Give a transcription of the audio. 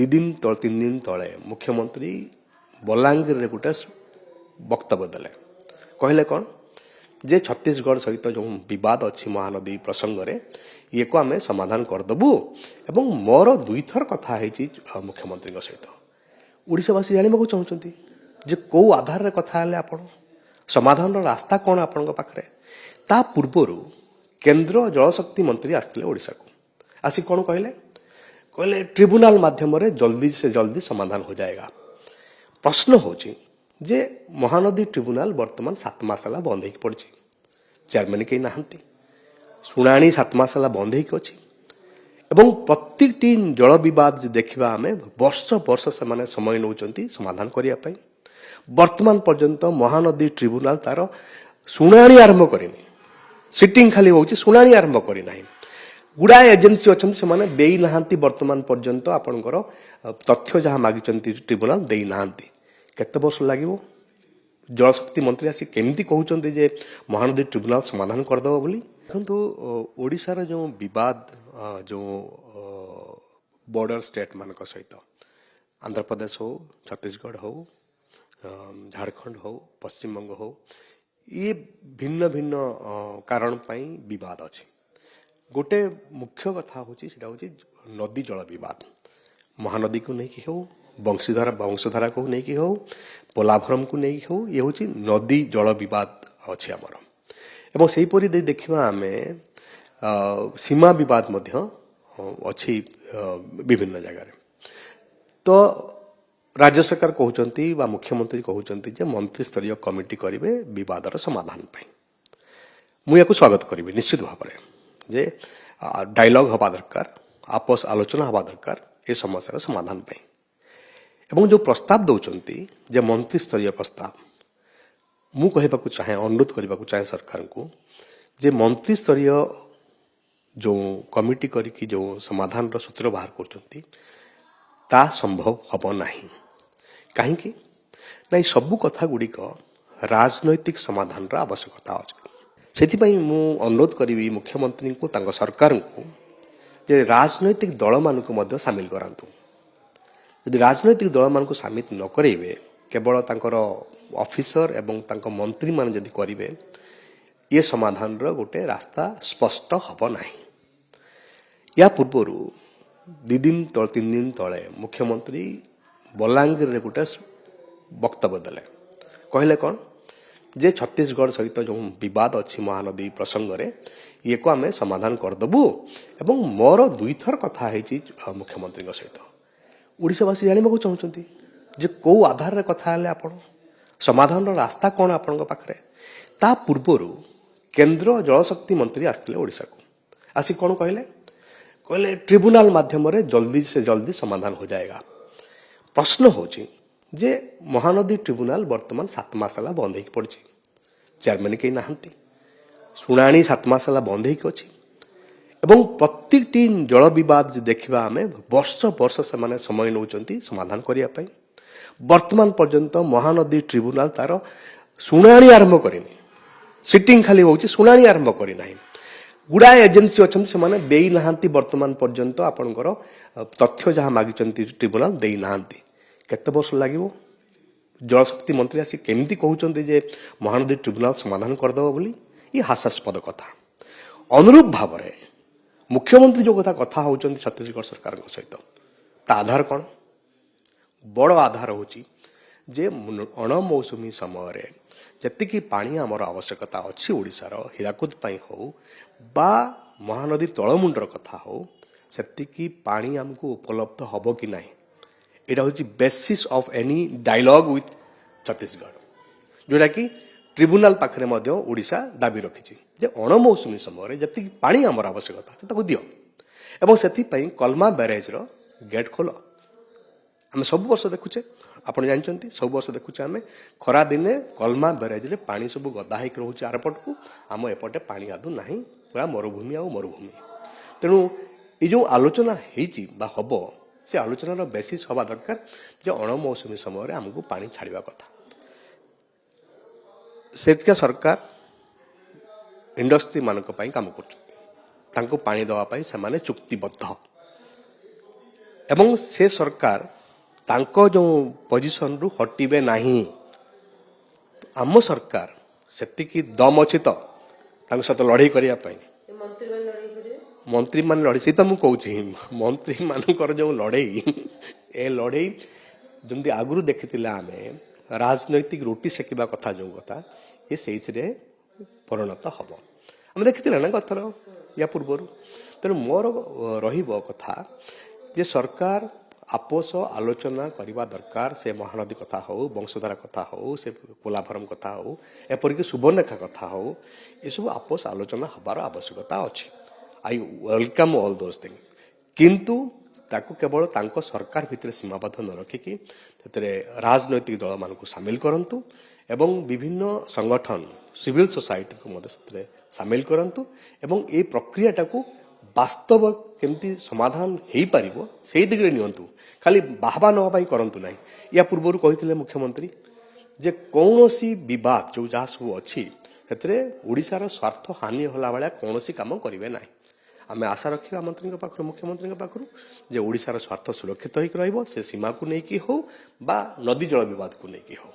दिन 3 दिन तले मुख्यमंत्री बलांगीर गोटे वक्तव्य देले कहले कौन जे छत्तीसगढ़ सहित जो विवाद अच्छी महानदी प्रसंग रे ये को आम समाधान करदेबू एवं मोर दुई थर कथा मुख्यमंत्री सहित ओडिशावासी जानवाक चाहते जे कौ आधार रे कथा हेले आपण समाधान रास्ता कौन आपण पाखरे ता पूर्वर केंद्र जलशक्ति मंत्री आसते ओडिशा को आसी कौन कहले कहले ट्रिब्यूनल माध्यम रे जल्दी से जल्दी समाधान हो जाएगा। प्रश्न होची जे महानदी ट्रिब्यूनल वर्तमान 7 मास ହେଲା बंद ହେଇକି ପଡିଛି चेयरमैन केही नाहंती शुणाणी 7 मास ହେଲା बंद ହେଇକି ଅଛି ଏବଂ प्रत्येकटी जल विवाद देखिबा आमे वर्ष वर्ष से माने समय नउचंती समाधान करिया पई वर्तमान पर्यंत महानदी ट्रिब्यूनल तार शुणाणी आरंभ करिनी सिटिंग खाली होची शुणाणी आरंभ करि नाही गुड़ा एजेंसी अच्छा से माने देई नाहांती वर्तमान पर्यंत आपणकर तथ्य जहाँ मागिचंती ट्रिब्यूनल देई नाहांती केते वर्ष लागिवो जलशक्ति मंत्री आसी केमती कहउचंती जे महानदी ट्रिब्यूनल समाधान करदबो बोली देखंतु ओडिसा रो जो विवाद जो बॉर्डर स्टेट मानक सहित आंध्र प्रदेश हो छत्तीसगढ़ हो झारखंड हो पश्चिम बंग हो ये भिन्न भिन्न कारण पई विवाद अछि गोटे मुख्य कथा होची सेटा होची नदी जल विवाद महानदी को नहीं हो वंशधारा को नहीं हो पोलाभरम को नहीं हो ये होची नदी जल विवाद अच्छी आमर एवं से परी देखिबा आमे सीमा विवाद मध्य अच्छी विभिन्न जगह तो राज्य सरकार कहउचंती बा मुख्यमंत्री कहउचंती जे मंत्री स्तरीय कमिटी करिवे विवादर समाधान पई मु याकु स्वागत करिवे निश्चित भाव में जे डायलॉग हवा दरकार आपस आलोचना हवा दरकार ये समस्या समाधान पे एवं जो प्रस्ताव दौरान जे मंत्री स्तरीय प्रस्ताव मु कहबाकू चाहे अनुरोध करबाकू चाहे सरकार को जे मंत्री स्तरीय जो कमिटी करी जो समाधान सूत्र बाहर करचंती ता संभव हब नहीं कहीं नहीं सबू कथा गुड़िक राजनैतिक समाधान आवश्यकता अच्छी से मु अनुरोध करी मुख्यमंत्री को तांको सरकार को जे राजनैतिक दल मान को सामिल करांतु यदि राजनैतिक दल मान को सामिल न करेबे केवल तांकर ऑफिसर एवं तांको मंत्री मान जदि करेंगे ये समाधान रो गोटे रास्ता स्पष्ट हब नहीं। या पूर्वर 3 दिन तले मुख्यमंत्री बलांगीर गोटे वक्तव्य देले कहले कौन जे छत्तीसगढ़ सहित जो विवाद अच्छी महानदी प्रसंग रे ये को आम समाधान करदेबू एवं मोर दुई थर कथा मुख्यमंत्री सहित ओडिशावासी जानवाक चाहते जे कौ आधार रे कथा हेले आपण समाधान रास्ता कौन आपण पाखरे ता पूर्वर केंद्र जलशक्ति मंत्री आसते ओडिशा को आसी कौन कहले कहले ट्रिब्यूनल माध्यम रे जल्दी से जल्दी समाधान हो जाएगा। प्रश्न होची जे महानदी ट्रिब्यूनल वर्तमान 7 मास ହେଲା बंद ହେଇକି ପଡିଛି चेयरमैन केही नाहंती शुणाणी 7 मास ହେଲା बंद ହେଇକି ଅଛି ଏବଂ प्रत्येकटी जल विवाद देखिबा आमे वर्ष वर्ष से माने समय नउचंती समाधान करिया पई वर्तमान पर्यंत महानदी ट्रिब्यूनल तार शुणाणी आरंभ करिनी सिटिंग खाली होची शुणाणी आरंभ करि नाही गुड़ा एजेंसी अच्छा से माने देई नाहंती वर्तमान पर्यंत आपणकर तथ्य जहाँ मागिचंती ट्रिब्यूनल देई नाहंती केते वर्ष लागिवो जलशक्ति मंत्री आसी केमती कहउचंती जे महानदी ट्रिब्यूनल समाधान करदेबो बोली ये हास्यास्पद कथा। अनुरूप भाव में मुख्यमंत्री जो कथा होचंती छत्तीसगढ़ सरकार सहित ता आधार कौन बड़ आधार होची जे अणमौसुमी समय रे जतिकी पानी आमर आवश्यकता अच्छी ओडिशार हीराकुद पई हो बा महानदी तलमुंडर कथा हो सेतिकी पानी हमको उपलब्ध हबो कि नहीं एटा होची basis of any dialogue with Chhattisgarh जोटा कि ट्रिब्यूनल पाखरे मध्य ओडिशा दाबी रखिछि जे अणमौसुमी समय जति पानी आमर आवश्यकता ताको दियो एवं सेति पई कलमा बैरेज रो गेट खोलो आम सब वर्ष देखुचे आपण जानचंती सब वर्ष देखुचे आम खरा दिने कलमा बैरेज रे पानी सब गदा होक रोचे आरपट को आम एपटे पानी आदु नाही पूरा मरुभूमि आ मरुभूमि तेणु ये जो आलोचना होती हम से आलोचनार बेसिस हवा दरकार जो अणमौसुमी समय आमको पानी छाड़ा कथा सेठका सरकार इंडस्ट्री मानक काम कर पानी दवापाई से चुक्तिबद्ध ଏବଂ ସେ ସରକାର ତାଙ୍କ ଯେଉଁ ପୋଜିସନରୁ ହଟିବେ ନାହିଁ। ଆମ ସରକାର ସେତିକି ଦମ ଅଛି ତ ତାଙ୍କ ସହିତ ଲଢ଼େଇ କରିବା ପାଇଁ। ମନ୍ତ୍ରୀମାନେ ଲଢ଼େଇ ସେଇ ତ ମୁଁ କହୁଛି, ମନ୍ତ୍ରୀମାନଙ୍କର ଯେଉଁ ଲଢ଼େଇ, ଏ ଲଢ଼େଇ ଯେମିତି ଆଗରୁ ଦେଖିଥିଲେ ଆମେ ରାଜନୈତିକ ରୁଟି ସେକିବା କଥା, ଯେଉଁ କଥା ଏ ସେଇଥିରେ ପରିଣତ ହେବ। ଆମେ ଦେଖିଥିଲେ ନା ଗତର ୟା ପୂର୍ବରୁ। ତେଣୁ ମୋର ରହିବ କଥା ଯେ ସରକାର আপোଷ ଆଲୋଚନା କରିବା ଦରକାର। ସେ ମହାନଦୀ କଥା ହେଉ, ବଂଶଧାରା କଥା ହେଉ, ସେ ପୋଲାଭରମ କଥା ହେଉ, ଏପରିକି ସୁବର୍ଣ୍ଣରେଖା କଥା ହେଉ, ଏସବୁ আপোଷ ଆଲୋଚନା ହେବାର ଆବଶ୍ୟକତା ଅଛି। I welcome all those things. କିନ୍ତୁ ତାକୁ କେବଳ ତାଙ୍କ ସରକାର ଭିତରେ ସୀମାବଦ୍ଧ ନ ରଖିକି ସେଥିରେ ରାଜନୈତିକ ଦଳମାନଙ୍କୁ ସାମିଲ କରନ୍ତୁ ଏବଂ ବିଭିନ୍ନ ସଂଗଠନ ସିଭିଲ ସୋସାଇଟିକୁ ମଧ୍ୟ ସେଥିରେ ସାମିଲ କରନ୍ତୁ ଏବଂ এই ପ୍ରକ୍ରିୟାଟାକୁ ବାସ୍ତବ କେମିତି ସମାଧାନ ହେଇପାରିବ ସେଇ ଦିଗରେ ନିଅନ୍ତୁ। ଖାଲି ବାହାବା ନେବା ପାଇଁ କରନ୍ତୁ ନାହିଁ। ୟା ପୂର୍ବରୁ କହିଥିଲେ ମୁଖ୍ୟମନ୍ତ୍ରୀ ଯେ କୌଣସି ବିବାଦ ଯେଉଁ ଯାହା ସବୁ ଅଛି ସେଥିରେ ଓଡ଼ିଶାର ସ୍ୱାର୍ଥ ହାନି ହେଲା ଭଳିଆ କୌଣସି କାମ କରିବେ ନାହିଁ। ଆମେ ଆଶା ରଖିବା ମନ୍ତ୍ରୀଙ୍କ ପାଖରୁ, ମୁଖ୍ୟମନ୍ତ୍ରୀଙ୍କ ପାଖରୁ ଯେ ଓଡ଼ିଶାର ସ୍ୱାର୍ଥ ସୁରକ୍ଷିତ ହୋଇକି ରହିବ, ସେ ସୀମାକୁ ନେଇକି ହେଉ ବା ନଦୀ ଜଳ ବିବାଦକୁ ନେଇକି ହେଉ।